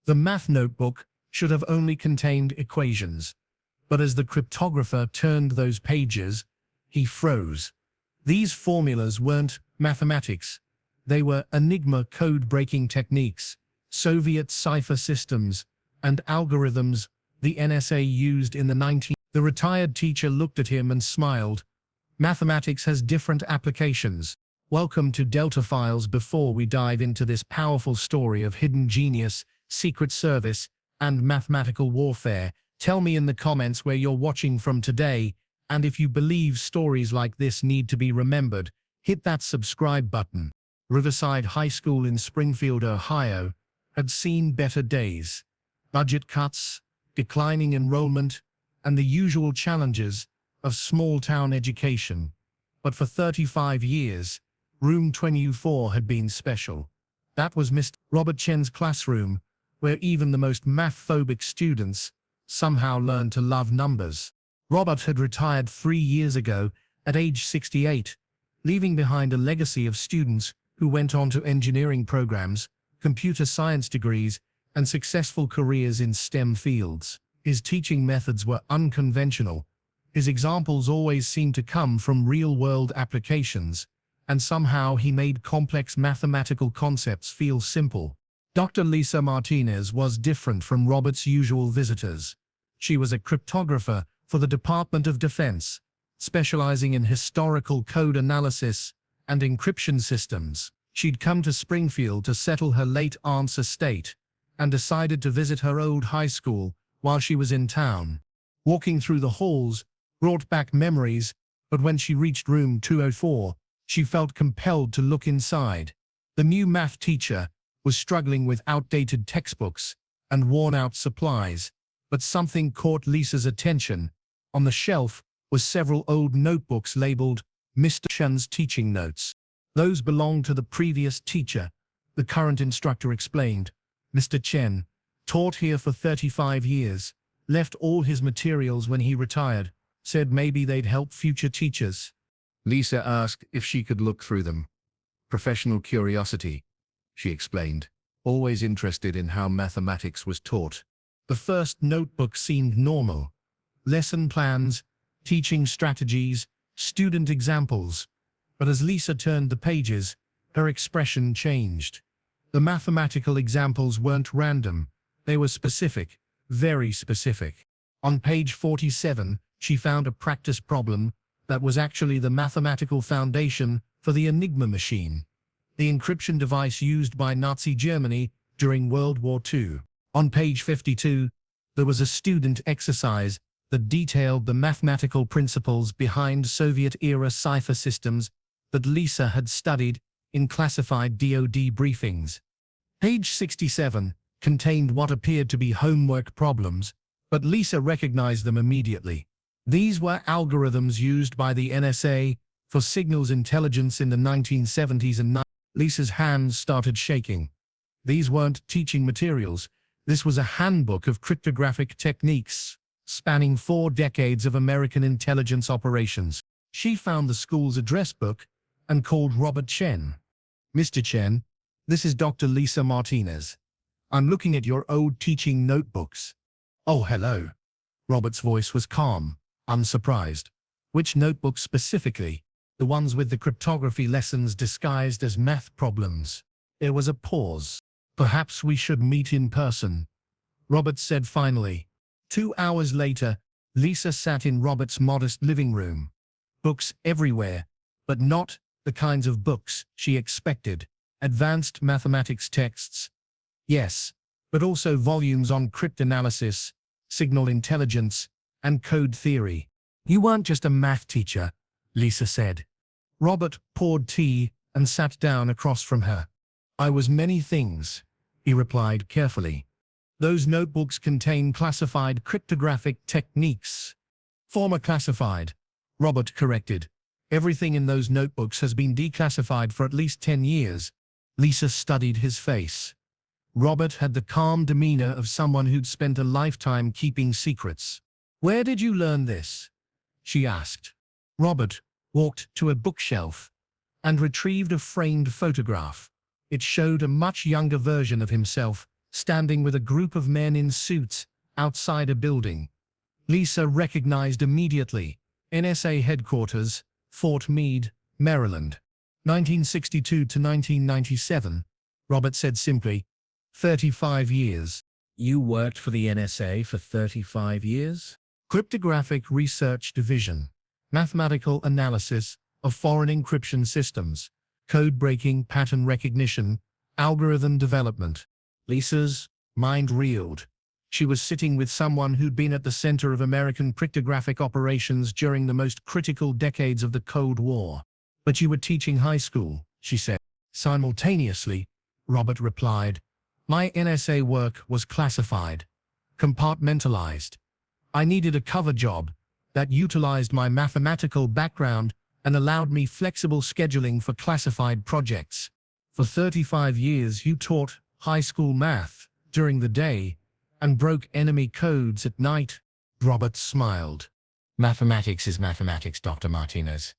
The math notebook should have only contained equations. But as the cryptographer turned those pages, he froze. These formulas weren't mathematics. They were Enigma code-breaking techniques, Soviet cipher systems, and algorithms the NSA used in the 19... The retired teacher looked at him and smiled. Mathematics has different applications. Welcome to Delta Files. Before we dive into this powerful story of hidden genius, secret service, and mathematical warfare, tell me in the comments where you're watching from today, and if you believe stories like this need to be remembered, hit that subscribe button. Riverside High School in Springfield, Ohio, had seen better days. Budget cuts, declining enrollment, and the usual challenges of small-town education. But for 35 years, Room 24 had been special. That was Mr. Robert Chen's classroom, where even the most math-phobic students somehow learned to love numbers. Robert had retired 3 years ago, at age 68, leaving behind a legacy of students who went on to engineering programs, computer science degrees, and successful careers in STEM fields. His teaching methods were unconventional. His examples always seemed to come from real-world applications, and somehow he made complex mathematical concepts feel simple. Dr. Lisa Martinez was different from Robert's usual visitors. She was a cryptographer for the Department of Defense, specializing in historical code analysis and encryption systems. She'd come to Springfield to settle her late aunt's estate and decided to visit her old high school while she was in town. Walking through the halls brought back memories, but when she reached room 204, she felt compelled to look inside. The new math teacher was struggling with outdated textbooks and worn-out supplies, but something caught Lisa's attention. On the shelf were several old notebooks labeled Mr. Chen's teaching notes. Those belonged to the previous teacher, the current instructor explained. Mr. Chen taught here for 35 years, left all his materials when he retired, said maybe they'd help future teachers. Lisa asked if she could look through them. Professional curiosity, she explained, always interested in how mathematics was taught. The first notebook seemed normal. Lesson plans, teaching strategies, student examples. But as Lisa turned the pages, her expression changed. The mathematical examples weren't random. They were specific, very specific. On page 47, she found a practice problem that was actually the mathematical foundation for the Enigma machine, the encryption device used by Nazi Germany during World War II. On page 52, there was a student exercise that detailed the mathematical principles behind Soviet-era cipher systems that Lisa had studied in classified DoD briefings. Page 67 contained what appeared to be homework problems, but Lisa recognized them immediately. These were algorithms used by the NSA for signals intelligence in the 1970s and 90s. Lisa's hands started shaking. These weren't teaching materials. This was a handbook of cryptographic techniques, spanning 4 decades of American intelligence operations. She found the school's address book and called Robert Chen. Mr. Chen, this is Dr. Lisa Martinez. I'm looking at your old teaching notebooks. Oh, hello. Robert's voice was calm, unsurprised. Which notebooks specifically? The ones with the cryptography lessons disguised as math problems. There was a pause. Perhaps we should meet in person, Robert said finally. 2 hours later, Lisa sat in Robert's modest living room. Books everywhere, but not the kinds of books she expected. Advanced mathematics texts. Yes, but also volumes on cryptanalysis, signal intelligence, and code theory. You weren't just a math teacher, Lisa said. Robert poured tea and sat down across from her. I was many things, he replied carefully. Those notebooks contain classified cryptographic techniques. Former classified, Robert corrected. Everything in those notebooks has been declassified for at least 10 years. Lisa studied his face. Robert had the calm demeanor of someone who'd spent a lifetime keeping secrets. Where did you learn this? She asked. Robert walked to a bookshelf and retrieved a framed photograph. It showed a much younger version of himself, standing with a group of men in suits outside a building. Lisa recognized immediately. NSA headquarters, Fort Meade, Maryland. 1962 to 1997, Robert said simply. 35 years. You worked for the NSA for 35 years? Cryptographic Research Division. Mathematical analysis of foreign encryption systems. Code breaking, pattern recognition, algorithm development. Lisa's mind reeled. She was sitting with someone who'd been at the center of American cryptographic operations during the most critical decades of the Cold War. But you were teaching high school, she said. Simultaneously, Robert replied, my NSA work was classified, compartmentalized. I needed a cover job that utilized my mathematical background and allowed me flexible scheduling for classified projects. For 35 years, you taught high school math during the day and broke enemy codes at night. Robert smiled. Mathematics is mathematics, Dr. Martinez.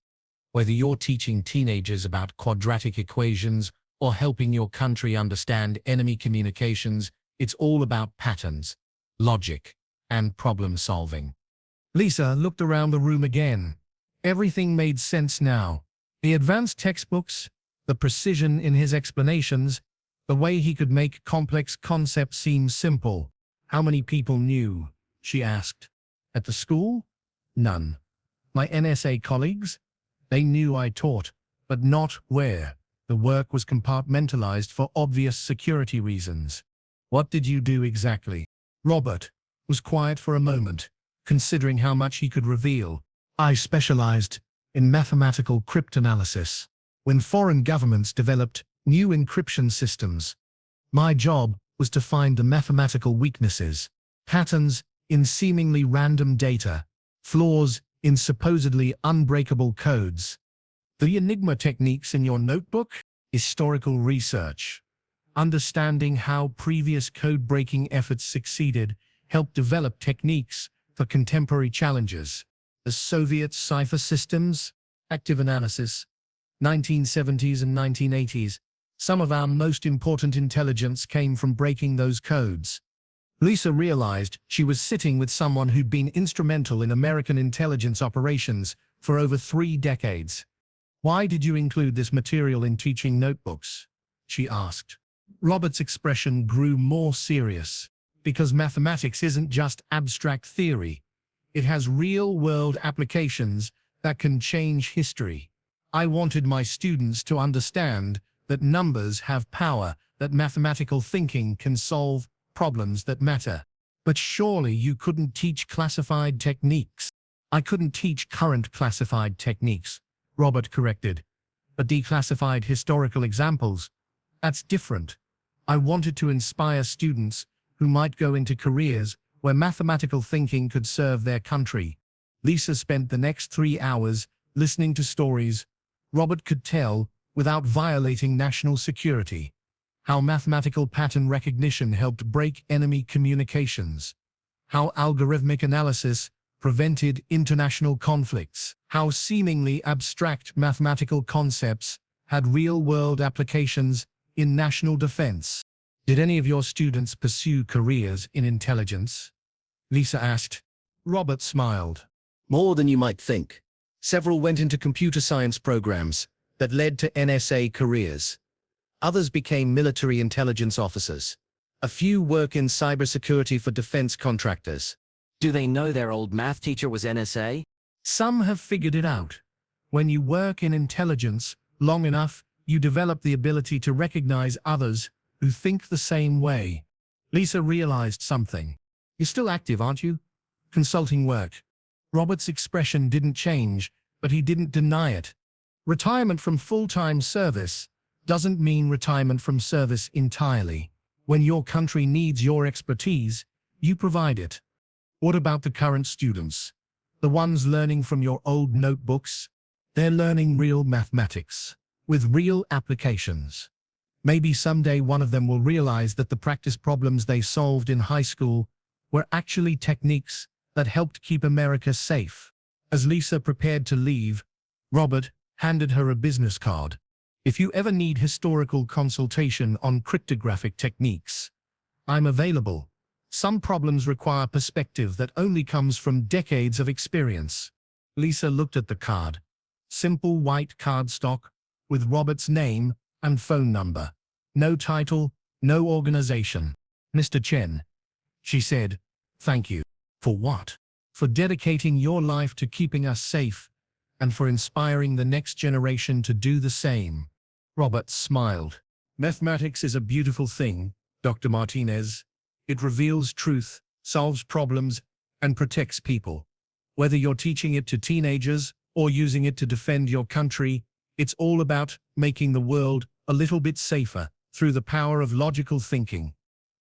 Whether you're teaching teenagers about quadratic equations or helping your country understand enemy communications, it's all about patterns, logic, and problem solving. Lisa looked around the room again. Everything made sense now. The advanced textbooks, the precision in his explanations, the way he could make complex concepts seem simple. How many people knew? She asked. At the school? None. My NSA colleagues? They knew I taught, but not where. The work was compartmentalized for obvious security reasons. What did you do exactly? Robert was quiet for a moment, considering how much he could reveal. I specialized in mathematical cryptanalysis. When foreign governments developed new encryption systems, my job was to find the mathematical weaknesses, patterns in seemingly random data, flaws in supposedly unbreakable codes. The Enigma techniques in your notebook? Historical research. Understanding how previous code-breaking efforts succeeded helped develop techniques for contemporary challenges. The Soviet cipher systems? Active analysis. 1970s and 1980s. Some of our most important intelligence came from breaking those codes. Lisa realized she was sitting with someone who'd been instrumental in American intelligence operations for over 3 decades. Why did you include this material in teaching notebooks? She asked. Robert's expression grew more serious. Because mathematics isn't just abstract theory. It has real-world applications that can change history. I wanted my students to understand that numbers have power, that mathematical thinking can solve problems that matter. But surely you couldn't teach classified techniques. I couldn't teach current classified techniques, Robert corrected. But declassified historical examples, that's different. I wanted to inspire students who might go into careers where mathematical thinking could serve their country. Lisa spent the next 3 hours listening to stories Robert could tell without violating national security. How mathematical pattern recognition helped break enemy communications. How algorithmic analysis prevented international conflicts. How seemingly abstract mathematical concepts had real-world applications in national defense. Did any of your students pursue careers in intelligence? Lisa asked. Robert smiled. More than you might think. Several went into computer science programs that led to NSA careers. Others became military intelligence officers. A few work in cybersecurity for defense contractors. Do they know their old math teacher was NSA? Some have figured it out. When you work in intelligence long enough, you develop the ability to recognize others who think the same way. Lisa realized something. You're still active, aren't you? Consulting work. Robert's expression didn't change, but he didn't deny it. Retirement from full-time service doesn't mean retirement from service entirely. When your country needs your expertise, you provide it. What about the current students? The ones learning from your old notebooks? They're learning real mathematics, with real applications. Maybe someday one of them will realize that the practice problems they solved in high school were actually techniques that helped keep America safe. As Lisa prepared to leave, Robert handed her a business card. If you ever need historical consultation on cryptographic techniques, I'm available. Some problems require perspective that only comes from decades of experience. Lisa looked at the card. Simple white cardstock with Robert's name and phone number. No title, no organization. Mr. Chen, she said, thank you. For what? For dedicating your life to keeping us safe and for inspiring the next generation to do the same. Robert smiled. Mathematics is a beautiful thing, Dr. Martinez. It reveals truth, solves problems, and protects people. Whether you're teaching it to teenagers or using it to defend your country, it's all about making the world a little bit safer through the power of logical thinking.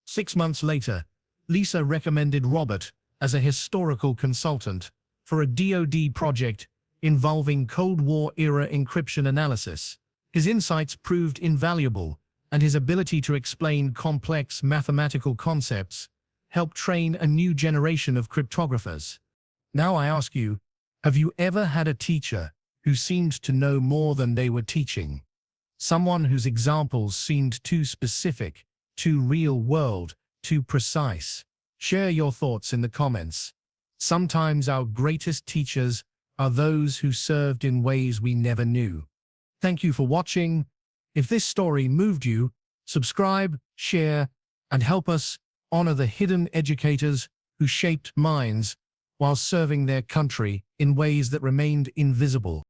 6 months later, Lisa recommended Robert as a historical consultant for a DoD project involving Cold War-era encryption analysis. His insights proved invaluable, and his ability to explain complex mathematical concepts helped train a new generation of cryptographers. Now I ask you, have you ever had a teacher who seemed to know more than they were teaching? Someone whose examples seemed too specific, too real-world, too precise? Share your thoughts in the comments. Sometimes our greatest teachers are those who served in ways we never knew. Thank you for watching. If this story moved you, subscribe, share, and help us honor the hidden educators who shaped minds while serving their country in ways that remained invisible.